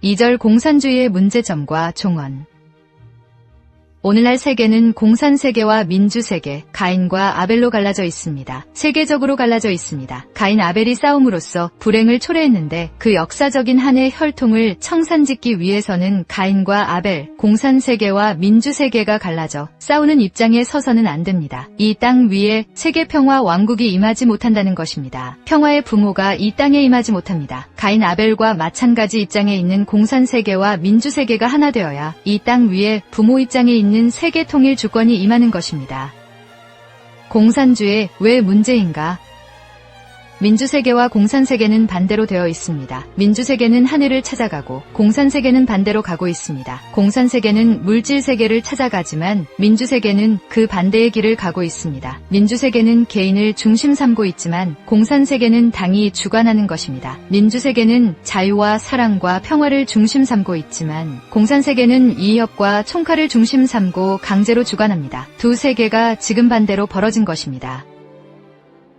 2절 공산주의의 문제점과 종언. 오늘날 세계는 공산세계와 민주세계, 가인과 아벨로 갈라져 있습니다. 세계적으로 갈라져 있습니다. 가인 아벨이 싸움으로써 불행을 초래했는데 그 역사적인 한해 혈통을 청산짓기 위해서는 가인과 아벨, 공산세계와 민주세계가 갈라져 싸우는 입장에 서서는 안 됩니다. 이 땅 위에 세계평화 왕국이 임하지 못한다는 것입니다. 평화의 부모가 이 땅에 임하지 못합니다. 가인 아벨과 마찬가지 입장에 있는 공산세계와 민주세계가 하나 되어야 이 땅 위에 부모 입장에 있는 세계 통일 주권이 임하는 것입니다. 공산주의 왜 문제인가? 민주세계와 공산세계는 반대로 되어 있습니다. 민주세계는 하늘을 찾아가고 공산세계는 반대로 가고 있습니다. 공산세계는 물질세계를 찾아가지만 민주세계는 그 반대의 길을 가고 있습니다. 민주세계는 개인을 중심 삼고 있지만 공산세계는 당이 주관하는 것입니다. 민주세계는 자유와 사랑과 평화를 중심 삼고 있지만 공산세계는 이협과 총칼을 중심 삼고 강제로 주관합니다. 두 세계가 지금 반대로 벌어진 것입니다.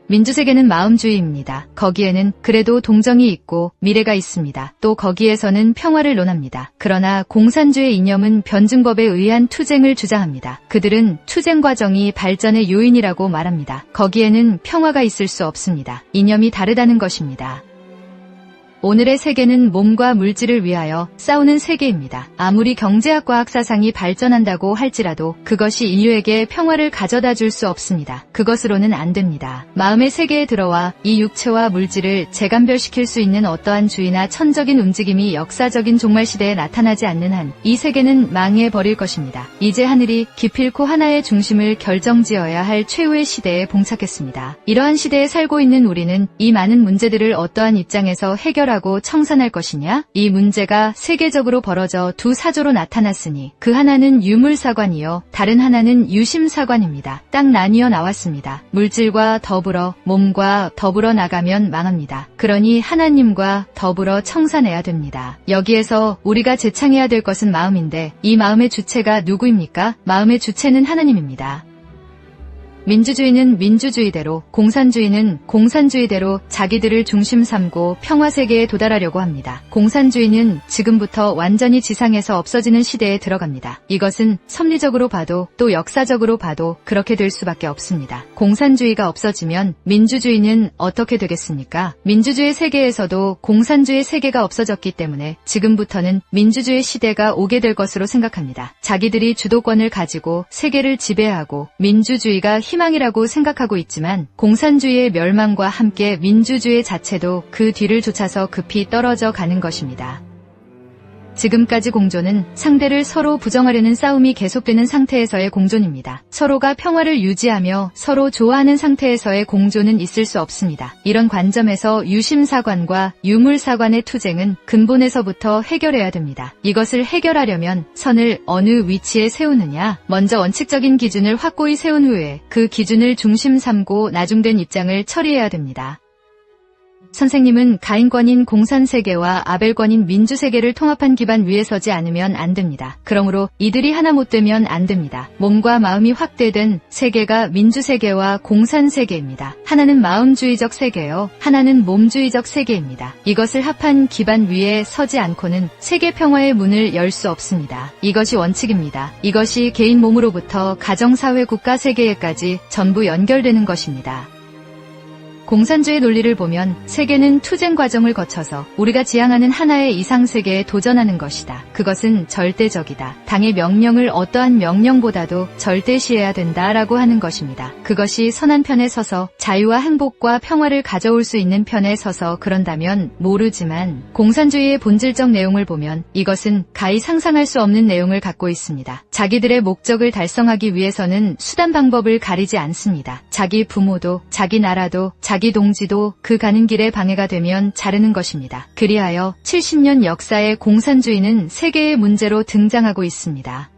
민주세계는 마음주의입니다. 거기에는 그래도 동정이 있고 미래가 있습니다. 또 거기에서는 평화를 논합니다. 그러나 공산주의 이념은 변증법에 의한 투쟁을 주장합니다. 그들은 투쟁 과정이 발전의 요인이라고 말합니다. 거기에는 평화가 있을 수 없습니다. 이념이 다르다는 것입니다. 오늘의 세계는 몸과 물질을 위하여 싸우는 세계입니다. 아무리 경제학과학 사상이 발전한다고 할지라도 그것이 인류에게 평화를 가져다 줄 수 없습니다. 그것으로는 안 됩니다. 마음의 세계에 들어와 이 육체와 물질을 재감별시킬 수 있는 어떠한 주의나 천적인 움직임이 역사적인 종말 시대에 나타나지 않는 한 이 세계는 망해버릴 것입니다. 이제 하늘이 기필코 하나의 중심을 결정지어야 할 최후의 시대에 봉착했습니다. 이러한 시대에 살고 있는 우리는 이 많은 문제들을 어떠한 입장에서 해결하고 청산할 것이냐? 이 문제가 세계적으로 벌어져 두 사조로 나타났으니 그 하나는 유물사관이요 다른 하나는 유심사관입니다. 딱 나뉘어 나왔습니다. 물질과 더불어 몸과 더불어 나가면 망합니다. 그러니 하나님과 더불어 청산해야 됩니다. 여기에서 우리가 제창해야 될 것은 마음인데 이 마음의 주체가 누구입니까? 마음의 주체는 하나님입니다. 민주주의는 민주주의대로, 공산주의는 공산주의대로 자기들을 중심 삼고 평화세계에 도달하려고 합니다. 공산주의는 지금부터 완전히 지상에서 없어지는 시대에 들어갑니다. 이것은 섭리적으로 봐도 또 역사적으로 봐도 그렇게 될 수밖에 없습니다. 공산주의가 없어지면 민주주의는 어떻게 되겠습니까? 민주주의 세계에서도 공산주의 세계가 없어졌기 때문에 지금부터는 민주주의 시대가 오게 될 것으로 생각합니다. 자기들이 주도권을 가지고 세계를 지배하고 민주주의가 희망이라고 생각하고 있지만 공산주의의 멸망과 함께 민주주의 자체도 그 뒤를 쫓아서 급히 떨어져 가는 것입니다. 지금까지 공존은 상대를 서로 부정하려는 싸움이 계속되는 상태에서의 공존입니다. 서로가 평화를 유지하며 서로 좋아하는 상태에서의 공존은 있을 수 없습니다. 이런 관점에서 유심사관과 유물사관의 투쟁은 근본에서부터 해결해야 됩니다. 이것을 해결하려면 선을 어느 위치에 세우느냐? 먼저 원칙적인 기준을 확고히 세운 후에 그 기준을 중심 삼고 나중된 입장을 처리해야 됩니다. 선생님은 가인권인 공산세계와 아벨권인 민주세계를 통합한 기반 위에 서지 않으면 안 됩니다. 그러므로 이들이 하나 못 되면 안 됩니다. 몸과 마음이 확대된 세계가 민주세계와 공산세계입니다. 하나는 마음주의적 세계요, 하나는 몸주의적 세계입니다. 이것을 합한 기반 위에 서지 않고는 세계 평화의 문을 열 수 없습니다. 이것이 원칙입니다. 이것이 개인 몸으로부터 가정사회 국가 세계에까지 전부 연결되는 것입니다. 공산주의 논리를 보면 세계는 투쟁 과정을 거쳐서 우리가 지향하는 하나의 이상세계에 도전하는 것이다. 그것은 절대적이다. 당의 명령을 어떠한 명령보다도 절대시해야 된다라고 하는 것입니다. 그것이 선한 편에 서서 자유와 행복과 평화를 가져올 수 있는 편에 서서 그런다면 모르지만 공산주의의 본질적 내용을 보면 이것은 가히 상상할 수 없는 내용을 갖고 있습니다. 자기들의 목적을 달성하기 위해서는 수단 방법을 가리지 않습니다. 자기 부모도 자기 나라도 자기 동지도 그 가는 길에 방해가 되면 자르는 것입니다. 그리하여 70년 역사의 공산주의는 세계의 문제로 등장하고 있습니다.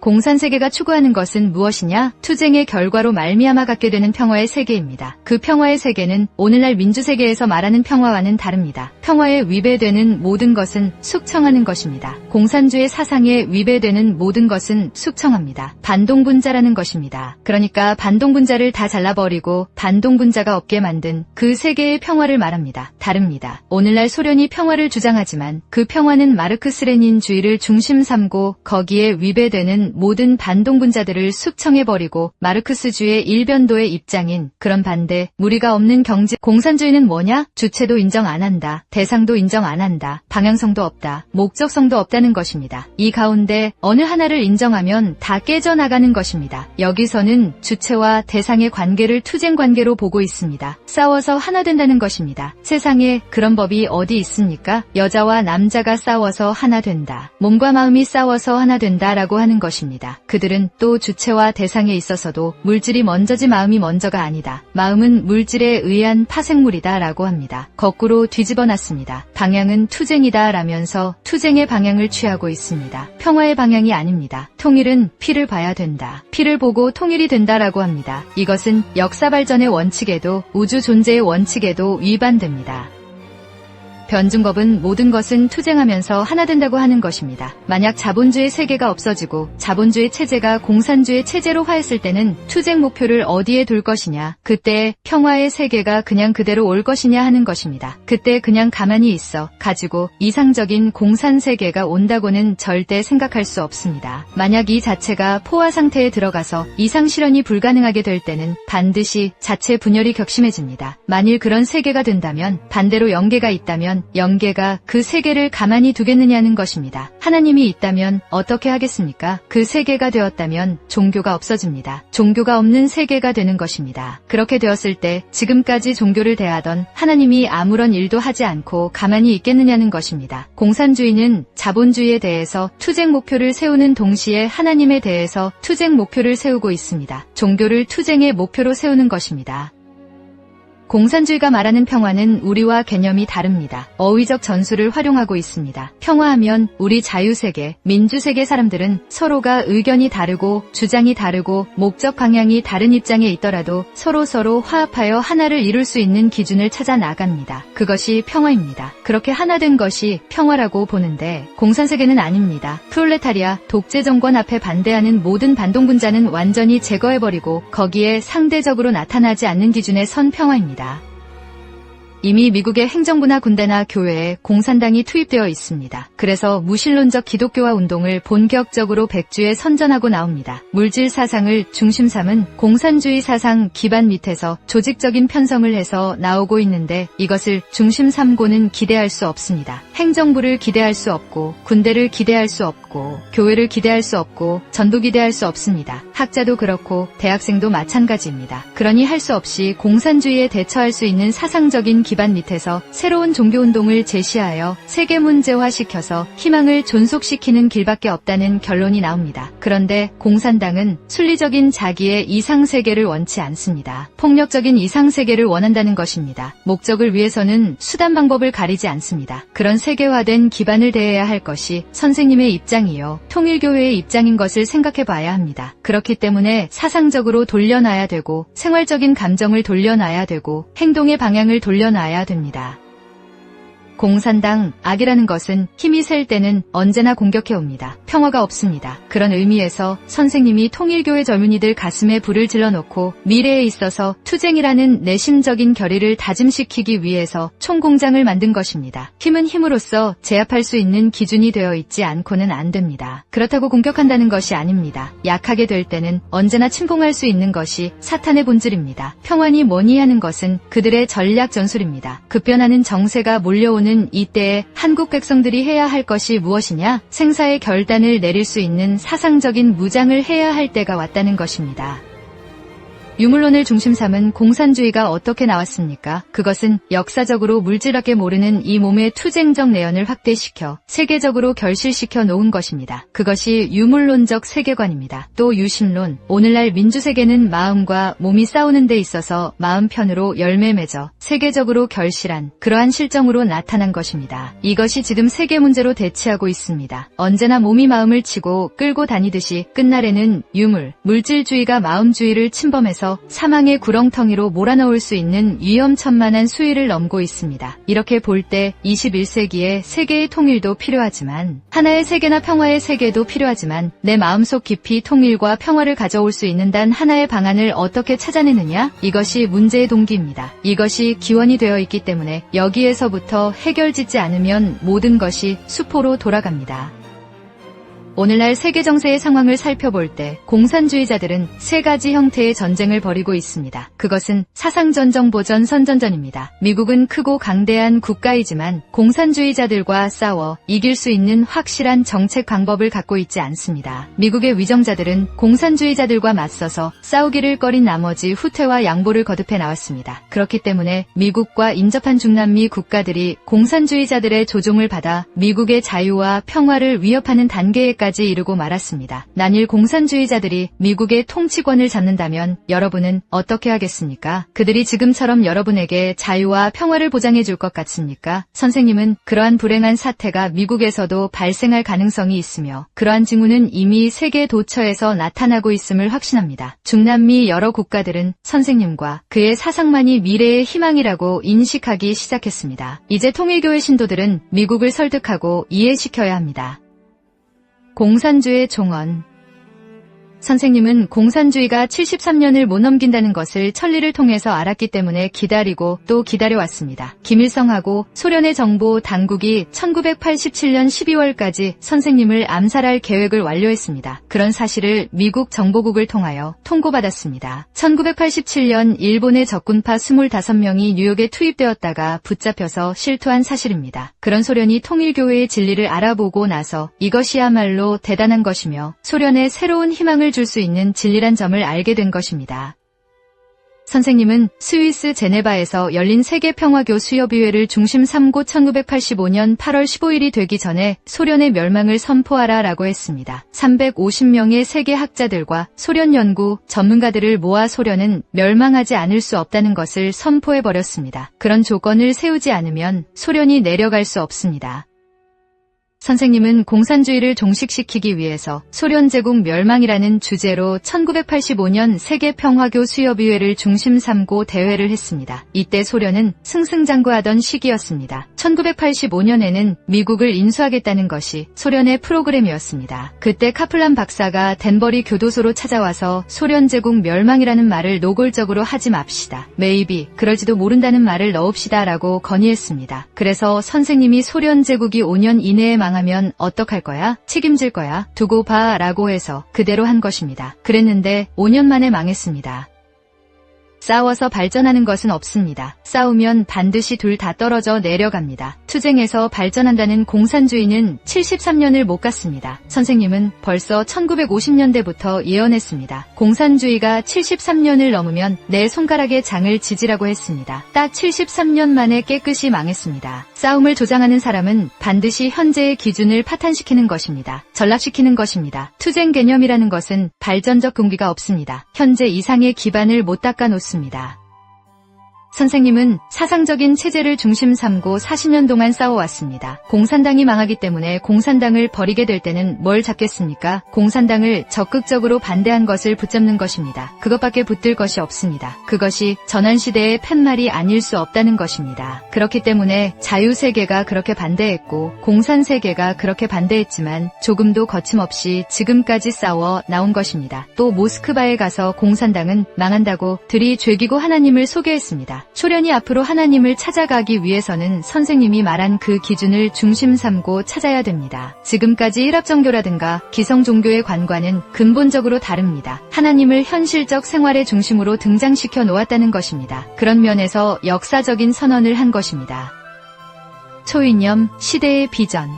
공산세계가 추구하는 것은 무엇이냐? 투쟁의 결과로 말미암아 갖게 되는 평화의 세계입니다. 그 평화의 세계는 오늘날 민주세계에서 말하는 평화와는 다릅니다. 평화에 위배되는 모든 것은 숙청하는 것입니다. 공산주의 사상에 위배되는 모든 것은 숙청합니다. 반동분자라는 것입니다. 그러니까 반동분자를 다 잘라버리고 반동분자가 없게 만든 그 세계의 평화를 말합니다. 다릅니다. 오늘날 소련이 평화를 주장하지만 그 평화는 마르크스 레닌주의를 중심 삼고 거기에 위배되는 모든 반동분자들을 숙청해버리고 마르크스주의 일변도의 입장인 그런 반대, 무리가 없는 경제, 공산주의는 뭐냐? 주체도 인정 안 한다. 대상도 인정 안 한다. 방향성도 없다. 목적성도 없다는 것입니다. 이 가운데 어느 하나를 인정하면 다 깨져나가는 것입니다. 여기서는 주체와 대상의 관계를 투쟁 관계로 보고 있습니다. 싸워서 하나 된다는 것입니다. 세상에 그런 법이 어디 있습니까? 여자와 남자가 싸워서 하나 된다. 몸과 마음이 싸워서 하나 된다라고 하는 것입니다. 그들은 또 주체와 대상에 있어서도 물질이 먼저지 마음이 먼저가 아니다. 마음은 물질에 의한 파생물이다 라고 합니다. 거꾸로 뒤집어 놨습니다. 방향은 투쟁이다 라면서 투쟁의 방향을 취하고 있습니다. 평화의 방향이 아닙니다. 통일은 피를 봐야 된다. 피를 보고 통일이 된다라고 합니다. 이것은 역사 발전의 원칙에도 우주 존재의 원칙에도 위반됩니다. 변증법은 모든 것은 투쟁하면서 하나 된다고 하는 것입니다. 만약 자본주의 세계가 없어지고 자본주의 체제가 공산주의 체제로 화했을 때는 투쟁 목표를 어디에 둘 것이냐, 그때 평화의 세계가 그냥 그대로 올 것이냐 하는 것입니다. 그때 그냥 가만히 있어 가지고 이상적인 공산 세계가 온다고는 절대 생각할 수 없습니다. 만약 이 자체가 포화 상태에 들어가서 이상 실현이 불가능하게 될 때는 반드시 자체 분열이 격심해집니다. 만일 그런 세계가 된다면, 반대로 영계가 있다면 영계가 그 세계를 가만히 두겠느냐는 것입니다. 하나님이 있다면 어떻게 하겠습니까? 그 세계가 되었다면 종교가 없어집니다. 종교가 없는 세계가 되는 것입니다. 그렇게 되었을 때 지금까지 종교를 대하던 하나님이 아무런 일도 하지 않고 가만히 있겠느냐는 것입니다. 공산주의는 자본주의에 대해서 투쟁 목표를 세우는 동시에 하나님에 대해서 투쟁 목표를 세우고 있습니다. 종교를 투쟁의 목표로 세우는 것입니다. 공산주의가 말하는 평화는 우리와 개념이 다릅니다. 어휘적 전술을 활용하고 있습니다. 평화하면 우리 자유세계, 민주세계 사람들은 서로가 의견이 다르고 주장이 다르고 목적 방향이 다른 입장에 있더라도 서로 화합하여 하나를 이룰 수 있는 기준을 찾아 나갑니다. 그것이 평화입니다. 그렇게 하나 된 것이 평화라고 보는데 공산세계는 아닙니다. 프롤레타리아, 독재 정권 앞에 반대하는 모든 반동분자는 완전히 제거해버리고 거기에 상대적으로 나타나지 않는 기준에 선 평화입니다. 이미 미국의 행정부나 군대나 교회에 공산당이 투입되어 있습니다. 그래서 무신론적 기독교화 운동을 본격적으로 백주에 선전하고 나옵니다. 물질 사상을 중심 삼은 공산주의 사상 기반 밑에서 조직적인 편성을 해서 나오고 있는데 이것을 중심 삼고는 기대할 수 없습니다. 행정부를 기대할 수 없고 군대를 기대할 수 없고 교회를 기대할 수 없고 전도 기대할 수 없습니다. 학자도 그렇고 대학생도 마찬가지입니다. 그러니 할 수 없이 공산주의에 대처할 수 있는 사상적인 기반 밑에서 새로운 종교운동을 제시하여 세계 문제화시켜서 희망을 존속시키는 길밖에 없다는 결론이 나옵니다. 그런데 공산당은 순리적인 자기의 이상세계를 원치 않습니다. 폭력적인 이상세계를 원한다는 것입니다. 목적을 위해서는 수단 방법을 가리지 않습니다. 그런 세계화된 기반을 대해야 할 것이 선생님의 입장이요, 통일교회의 입장인 것을 생각해 봐야 합니다. 그렇기 때문에 사상적으로 돌려놔야 되고 생활적인 감정을 돌려놔야 되고 행동의 방향을 돌려놔야 됩니다. 공산당, 악이라는 것은 힘이 셀 때는 언제나 공격해옵니다. 평화가 없습니다. 그런 의미에서 선생님이 통일교회 젊은이들 가슴에 불을 질러놓고 미래에 있어서 투쟁이라는 내심적인 결의를 다짐시키기 위해서 총공장을 만든 것입니다. 힘은 힘으로써 제압할 수 있는 기준이 되어 있지 않고는 안 됩니다. 그렇다고 공격한다는 것이 아닙니다. 약하게 될 때는 언제나 침공할 수 있는 것이 사탄의 본질입니다. 평화니 뭐니 하는 것은 그들의 전략 전술입니다. 급변하는 정세가 몰려오는 이때에 한국 백성들이 해야 할 것이 무엇이냐? 생사의 결단을 내릴 수 있는 사상적인 무장을 해야 할 때가 왔다는 것입니다. 유물론을 중심 삼은 공산주의가 어떻게 나왔습니까? 그것은 역사적으로 물질밖에 모르는 이 몸의 투쟁적 내연을 확대시켜 세계적으로 결실시켜 놓은 것입니다. 그것이 유물론적 세계관입니다. 또 유심론, 오늘날 민주세계는 마음과 몸이 싸우는 데 있어서 마음 편으로 열매 맺어 세계적으로 결실한 그러한 실정으로 나타난 것입니다. 이것이 지금 세계 문제로 대치하고 있습니다. 언제나 몸이 마음을 치고 끌고 다니듯이 끝날에는 유물, 물질주의가 마음주의를 침범해서 쏟아져서 사망의 구렁텅이로 몰아넣을 수 있는 위험천만한 수위를 넘고 있습니다. 이렇게 볼 때 21세기에 세계의 통일도 필요하지만, 하나의 세계나 평화의 세계도 필요하지만, 내 마음속 깊이 통일과 평화를 가져올 수 있는 단 하나의 방안을 어떻게 찾아내느냐? 이것이 문제의 동기입니다. 이것이 기원이 되어 있기 때문에 여기에서부터 해결짓지 않으면 모든 것이 수포로 돌아갑니다. 오늘날 세계 정세의 상황을 살펴볼 때 공산주의자들은 세 가지 형태의 전쟁을 벌이고 있습니다. 그것은 사상전정보전 선전전입니다. 미국은 크고 강대한 국가이지만 공산주의자들과 싸워 이길 수 있는 확실한 정책 방법을 갖고 있지 않습니다. 미국의 위정자들은 공산주의자들과 맞서서 싸우기를 꺼린 나머지 후퇴와 양보를 거듭해 나왔습니다. 그렇기 때문에 미국과 인접한 중남미 국가들이 공산주의자들의 조종을 받아 미국의 자유와 평화를 위협하는 단계에까지 이르고 말았습니다. 만일 공산주의자들이 미국의 통치권을 잡는다면 여러분은 어떻게 하겠습니까? 그들이 지금처럼 여러분에게 자유와 평화를 보장해 줄 것 같습니까? 선생님은 그러한 불행한 사태가 미국에서도 발생할 가능성이 있으며 그러한 징후는 이미 세계 도처에서 나타나고 있음을 확신합니다. 중남미 여러 국가들은 선생님과 그의 사상만이 미래의 희망이라고 인식하기 시작했습니다. 이제 통일교회 신도들은 미국을 설득하고 이해시켜야 합니다. 공산주의 종언. 선생님은 공산주의가 73년을 못 넘긴다는 것을 천리를 통해서 알았기 때문에 기다리고 또 기다려왔습니다. 김일성하고 소련의 정보 당국이 1987년 12월까지 선생님을 암살할 계획을 완료했습니다. 그런 사실을 미국 정보국을 통하여 통고받았습니다. 1987년 일본의 적군파 25명이 뉴욕에 투입되었다가 붙잡혀서 실토한 사실입니다. 그런 소련이 통일교회의 진리를 알아보고 나서 이것이야말로 대단한 것이며 소련의 새로운 희망을 줄 수 있는 진리란 점을 알게 된 것입니다. 선생님은 스위스 제네바에서 열린 세계평화교 수협의회를 중심 삼고 1985년 8월 15일이 되기 전에 소련의 멸망을 선포하라 라고 했습니다. 350명의 세계 학자들과 소련 연구 전문가들을 모아 소련은 멸망하지 않을 수 없다는 것을 선포해버렸습니다. 그런 조건을 세우지 않으면 소련이 내려갈 수 없습니다. 선생님은 공산주의를 종식시키기 위해서 소련 제국 멸망이라는 주제로 1985년 세계평화교 수협의회를 중심 삼고 대회를 했습니다. 이때 소련은 승승장구하던 시기였습니다. 1985년에는 미국을 인수하겠다는 것이 소련의 프로그램이었습니다. 그때 카플란 박사가 덴버리 교도소로 찾아와서 소련 제국 멸망이라는 말을 노골적으로 하지 맙시다. 메이비, 그러지도 모른다는 말을 넣읍시다 라고 건의했습니다. 그래서 선생님이 소련 제국이 5년 이내에 망하면 어떡할 거야? 책임질 거야? 두고 봐 라고 해서 그대로 한 것입니다. 그랬는데 5년 만에 망했습니다. 싸워서 발전하는 것은 없습니다. 싸우면 반드시 둘 다 떨어져 내려갑니다. 투쟁에서 발전한다는 공산주의는 73년을 못 갔습니다. 선생님은 벌써 1950년대부터 예언했습니다. 공산주의가 73년을 넘으면 내 손가락에 장을 지지라고 했습니다. 딱 73년 만에 깨끗이 망했습니다. 싸움을 조장하는 사람은 반드시 현재의 기준을 파탄시키는 것입니다. 전락시키는 것입니다. 투쟁 개념이라는 것은 발전적 동기가 없습니다. 현재 이상의 기반을 못 닦아놓습니다. 선생님은 사상적인 체제를 중심 삼고 40년 동안 싸워왔습니다. 공산당이 망하기 때문에 공산당을 버리게 될 때는 뭘 잡겠습니까? 공산당을 적극적으로 반대한 것을 붙잡는 것입니다. 그것밖에 붙들 것이 없습니다. 그것이 전환시대의 팻말이 아닐 수 없다는 것입니다. 그렇기 때문에 자유세계가 그렇게 반대했고 공산세계가 그렇게 반대했지만 조금도 거침없이 지금까지 싸워 나온 것입니다. 또 모스크바에 가서 공산당은 망한다고 들이죄기고 하나님을 소개했습니다. 소련이 앞으로 하나님을 찾아가기 위해서는 선생님이 말한 그 기준을 중심 삼고 찾아야 됩니다. 지금까지 일합종교라든가 기성종교의 관과는 근본적으로 다릅니다. 하나님을 현실적 생활의 중심으로 등장시켜 놓았다는 것입니다. 그런 면에서 역사적인 선언을 한 것입니다. 초이념, 시대의 비전.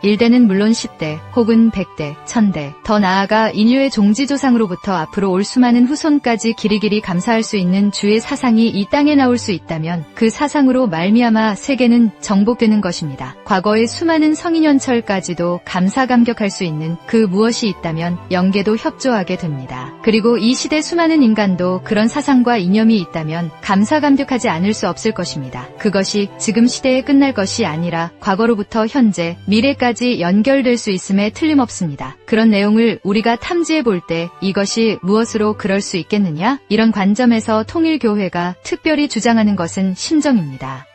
1대는 물론 10대 혹은 100대, 1000대, 더 나아가 인류의 종지조상으로부터 앞으로 올 수많은 후손까지 길이길이 감사할 수 있는 주의 사상이 이 땅에 나올 수 있다면 그 사상으로 말미암아 세계는 정복되는 것입니다. 과거의 수많은 성인연철까지도 감사감격할 수 있는 그 무엇이 있다면 영계도 협조하게 됩니다. 그리고 이 시대 수많은 인간도 그런 사상과 이념이 있다면 감사감격하지 않을 수 없을 것입니다. 그것이 지금 시대에 끝날 것이 아니라 과거로부터 현재, 미래까지 세계까지 연결될 수 있음에 틀림없습니다. 그런 내용을 우리가 탐지해 볼 때 이것이 무엇으로 그럴 수 있겠느냐? 이런 관점에서 통일교회가 특별히 주장하는 것은 심정입니다.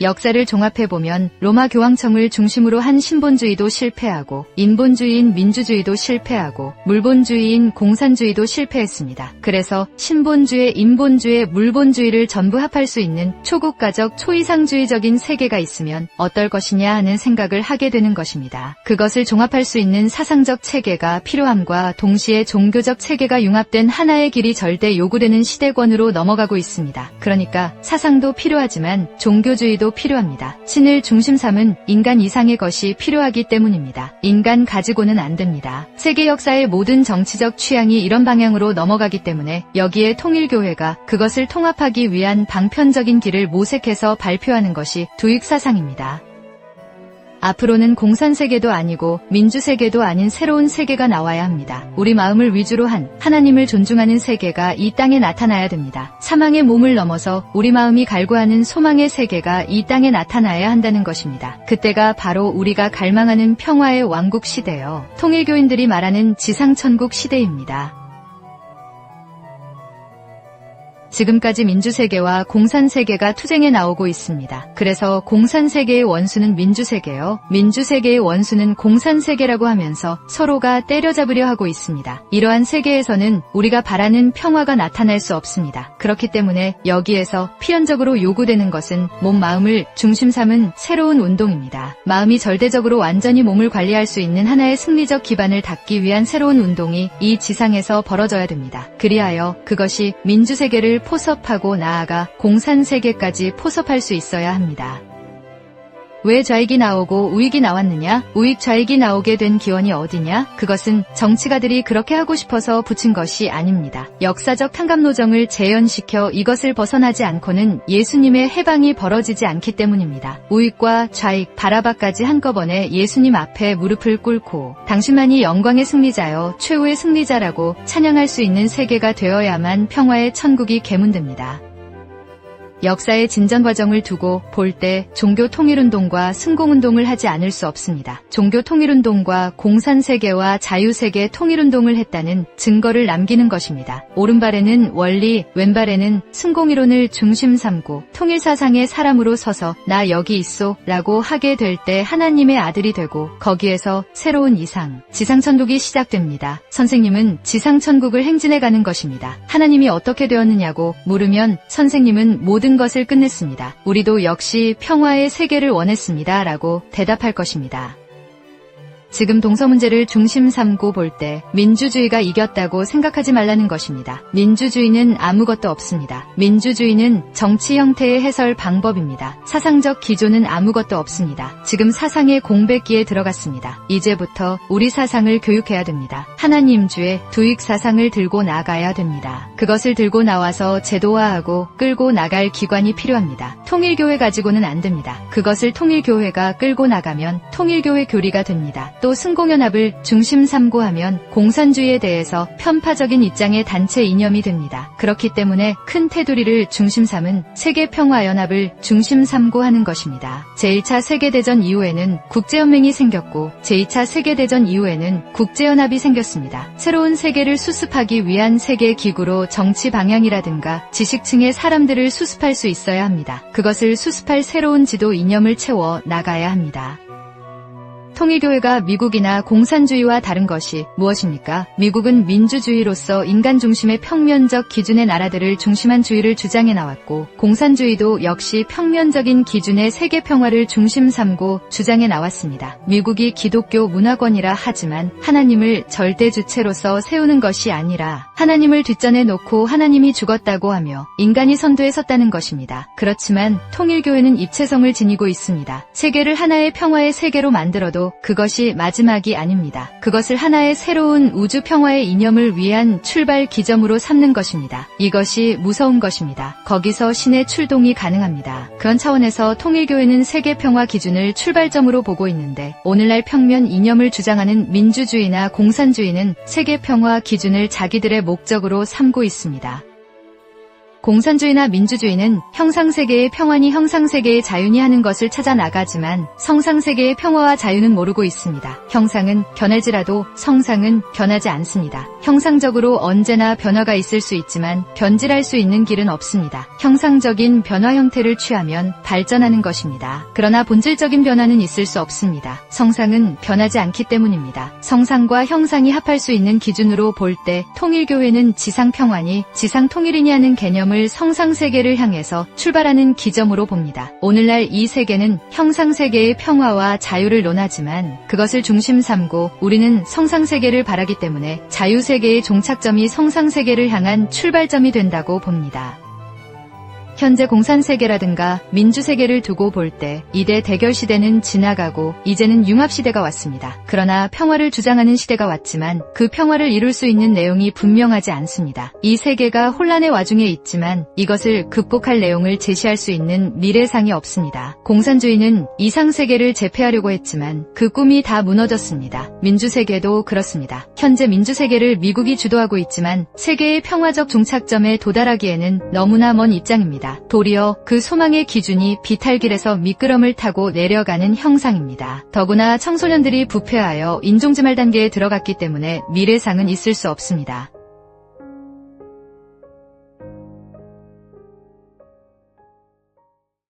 역사를 종합해보면 로마 교황청을 중심으로 한 신본주의도 실패하고 인본주의인 민주주의도 실패하고 물본주의인 공산주의도 실패했습니다. 그래서 신본주의, 인본주의, 물본주의를 전부 합할 수 있는 초국가적 초이상주의적인 세계가 있으면 어떨 것이냐 하는 생각을 하게 되는 것입니다. 그것을 종합할 수 있는 사상적 체계가 필요함과 동시에 종교적 체계가 융합된 하나의 길이 절대 요구되는 시대권으로 넘어가고 있습니다. 그러니까 사상도 필요하지만 종교주의도 필요합니다. 신을 중심 삼은 인간 이상의 것이 필요하기 때문입니다. 인간 가지고는 안 됩니다. 세계 역사의 모든 정치적 취향이 이런 방향으로 넘어가기 때문에 여기에 통일교회가 그것을 통합하기 위한 방편적인 길을 모색해서 발표하는 것이 두익사상입니다. 앞으로는 공산세계도 아니고 민주세계도 아닌 새로운 세계가 나와야 합니다. 우리 마음을 위주로 한 하나님을 존중하는 세계가 이 땅에 나타나야 됩니다. 사망의 몸을 넘어서 우리 마음이 갈구하는 소망의 세계가 이 땅에 나타나야 한다는 것입니다. 그때가 바로 우리가 갈망하는 평화의 왕국 시대요. 통일교인들이 말하는 지상천국 시대입니다. 지금까지 민주세계와 공산세계가 투쟁에 나오고 있습니다. 그래서 공산세계의 원수는 민주세계요, 민주세계의 원수는 공산세계라고 하면서 서로가 때려잡으려 하고 있습니다. 이러한 세계에서는 우리가 바라는 평화가 나타날 수 없습니다. 그렇기 때문에 여기에서 필연적으로 요구되는 것은 몸, 마음을 중심 삼은 새로운 운동입니다. 마음이 절대적으로 완전히 몸을 관리할 수 있는 하나의 승리적 기반을 닦기 위한 새로운 운동이 이 지상에서 벌어져야 됩니다. 그리하여 그것이 민주세계를 포섭하고 나아가 공산세계까지 포섭할 수 있어야 합니다. 왜 좌익이 나오고 우익이 나왔느냐? 우익 좌익이 나오게 된 기원이 어디냐? 그것은 정치가들이 그렇게 하고 싶어서 붙인 것이 아닙니다. 역사적 탕감노정을 재현시켜 이것을 벗어나지 않고는 예수님의 해방이 벌어지지 않기 때문입니다. 우익과 좌익, 바라바까지 한꺼번에 예수님 앞에 무릎을 꿇고 당신만이 영광의 승리자여 최후의 승리자라고 찬양할 수 있는 세계가 되어야만 평화의 천국이 계문됩니다. 역사의 진전 과정을 두고 볼 때 종교 통일운동과 승공운동을 하지 않을 수 없습니다. 종교 통일운동과 공산세계와 자유세계 통일운동을 했다는 증거를 남기는 것입니다. 오른발에는 원리, 왼발에는 승공이론을 중심 삼고 통일사상의 사람으로 서서 나 여기 있소 라고 하게 될 때 하나님의 아들이 되고 거기에서 새로운 이상, 지상천국이 시작됩니다. 선생님은 지상천국을 행진해 가는 것입니다. 하나님이 어떻게 되었느냐고 물으면 선생님은 모든 것을 끝냈습니다. 우리도 역시 평화의 세계를 원했습니다. 라고 대답할 것입니다. 지금 동서 문제를 중심 삼고 볼 때 민주주의가 이겼다고 생각하지 말라는 것입니다. 민주주의는 아무것도 없습니다. 민주주의는 정치 형태의 해설 방법입니다. 사상적 기조는 아무것도 없습니다. 지금 사상의 공백기에 들어갔습니다. 이제부터 우리 사상을 교육해야 됩니다. 하나님주의 두익 사상을 들고 나가야 됩니다. 그것을 들고 나와서 제도화하고 끌고 나갈 기관이 필요합니다. 통일교회 가지고는 안 됩니다. 그것을 통일교회가 끌고 나가면 통일교회 교리가 됩니다. 또 승공연합을 중심 삼고 하면 공산주의에 대해서 편파적인 입장의 단체 이념이 됩니다. 그렇기 때문에 큰 테두리를 중심 삼은 세계평화연합을 중심 삼고 하는 것입니다. 제1차 세계대전 이후에는 국제연맹이 생겼고 제2차 세계대전 이후에는 국제연합이 생겼습니다. 새로운 세계를 수습하기 위한 세계기구로 정치 방향이라든가 지식층의 사람들을 수습할 수 있어야 합니다. 그것을 수습할 새로운 지도 이념을 채워 나가야 합니다. 통일교회가 미국이나 공산주의와 다른 것이 무엇입니까? 미국은 민주주의로서 인간 중심의 평면적 기준의 나라들을 중심한 주의를 주장해 나왔고 공산주의도 역시 평면적인 기준의 세계 평화를 중심 삼고 주장해 나왔습니다. 미국이 기독교 문화권이라 하지만 하나님을 절대 주체로서 세우는 것이 아니라 하나님을 뒷전에 놓고 하나님이 죽었다고 하며 인간이 선두에 섰다는 것입니다. 그렇지만 통일교회는 입체성을 지니고 있습니다. 세계를 하나의 평화의 세계로 만들어도 그것이 마지막이 아닙니다. 그것을 하나의 새로운 우주 평화의 이념을 위한 출발 기점으로 삼는 것입니다. 이것이 무서운 것입니다. 거기서 신의 출동이 가능합니다. 그런 차원에서 통일교회는 세계 평화 기준을 출발점으로 보고 있는데 오늘날 평면 이념을 주장하는 민주주의나 공산주의는 세계 평화 기준을 자기들의 목적으로 삼고 있습니다. 공산주의나 민주주의는 형상세계의 평안이 형상세계의 자윤이 하는 것을 찾아 나가지만 성상세계의 평화와 자유는 모르고 있습니다. 형상은 변할지라도 성상은 변하지 않습니다. 형상적으로 언제나 변화가 있을 수 있지만 변질할 수 있는 길은 없습니다. 형상적인 변화 형태를 취하면 발전하는 것입니다. 그러나 본질적인 변화는 있을 수 없습니다. 성상은 변하지 않기 때문입니다. 성상과 형상이 합할 수 있는 기준으로 볼 때 통일교회는 지상평안이 지상통일이냐는 개념을 성상세계를 향해서 출발하는 기점으로 봅니다. 오늘날 이 세계는 형상세계의 평화와 자유를 논하지만 그것을 중심 삼고 우리는 성상세계를 바라기 때문에 자유세계의 종착점이 성상세계를 향한 출발점이 된다고 봅니다. 현재 공산세계라든가 민주세계를 두고 볼 때 이대 대결 시대는 지나가고 이제는 융합시대가 왔습니다. 그러나 평화를 주장하는 시대가 왔지만 그 평화를 이룰 수 있는 내용이 분명하지 않습니다. 이 세계가 혼란의 와중에 있지만 이것을 극복할 내용을 제시할 수 있는 미래상이 없습니다. 공산주의는 이상세계를 제패하려고 했지만 그 꿈이 다 무너졌습니다. 민주세계도 그렇습니다. 현재 민주세계를 미국이 주도하고 있지만 세계의 평화적 종착점에 도달하기에는 너무나 먼 입장입니다. 도리어 그 소망의 기준이 비탈길에서 미끄럼을 타고 내려가는 형상입니다. 더구나 청소년들이 부패하여 인종지말 단계에 들어갔기 때문에 미래상은 있을 수 없습니다.